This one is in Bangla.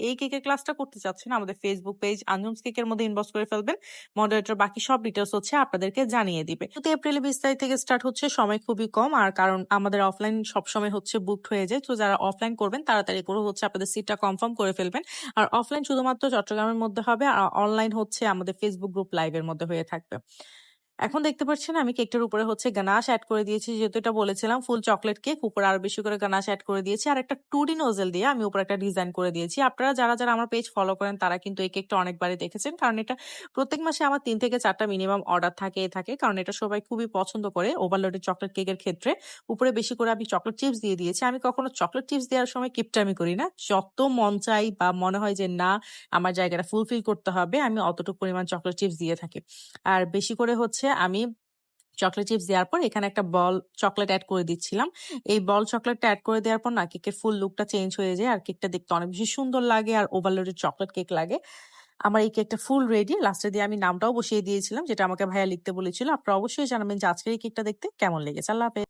এই কেকের ক্লাসটা করতে চাচ্ছেন আমাদের ফেসবুক পেজ আঞ্জুমস কেকের মধ্যে ইনবক্স করে ফেলবেন। মডারেটর বাকি সব ডিটেলস হচ্ছে আপনাদেরকে জানিয়ে দিবে। তো এপ্রিলের 20 তারিখ থেকে স্টার্ট হচ্ছে, সময় খুবই কম, আর কারণ আমাদের অফলাইন সবসময় হচ্ছে বুকড হয়ে যায়। তো যারা অফলাইন করবেন তাড়াতাড়ি করে হচ্ছে আপনাদের সিটটা কনফার্ম করে ফেলবেন। আর অফলাইন শুধুমাত্র চট্টগ্রামের মধ্যে হবে, আর অনলাইন হচ্ছে আমাদের ফেসবুক গ্রুপ লাইভের মধ্যে হয়ে থাকবে। এখন দেখতে পাচ্ছেন আমি কেকটার উপরে হচ্ছে গানাশ এড করে দিয়েছি, যেহেতু এটা বলেছিলাম ফুল চকলেট কেক, উপরে আরো বেশি করে গানাশ এড করে দিয়েছি। আর একটা 2D নোজেল দিয়ে আমি উপরে একটা ডিজাইন করে দিয়েছি। আপনারা যারা আমার পেজ ফলো করেন তারা কিন্তু এই কেকটা অনেকবারই দেখেছেন, কারণ এটা প্রত্যেক মাসে আমার 3 থেকে 4টা মিনিমাম অর্ডার থাকে, কারণ এটা সবাই খুবই পছন্দ করে ওভারলোডেড চকলেট কেকের ক্ষেত্রে। উপরে বেশি করে আমি চকলেট চিপস দিয়ে দিয়েছি। আমি কখনো চকলেট চিপস দেওয়ার সময় কিপটামি করি না, যত মন চাই বা মনে হয় যে না আমার জায়গাটা ফুলফিল করতে হবে, আমি অতটুকু পরিমাণ চকলেট চিপস দিয়ে থাকি। আর বেশি করে হচ্ছে আমি চকলেট চিপস দেওয়ার পর এখানে একটা বল চকলেট এড করে দিচ্ছিলাম। এই বল চকলেটটা এড করে দেওয়ার পর না কেকের ফুল লুকটা চেঞ্জ হয়ে যায়, আর কেকটা দেখতে অনেক বেশি সুন্দর লাগে, আর ওভারলোডেড চকলেট কেক লাগে। আমার এই কেকটা ফুল রেডি। লাস্টে দিয়ে আমি নামটাও বসিয়ে দিয়েছিলাম, যেটা আমাকে ভাইয়া লিখতে বলেছিল। আপনারা অবশ্যই জানাবেন যে আজকের এই কেকটা দেখতে কেমন লেগেছে। আল্লাহ হাফেজ।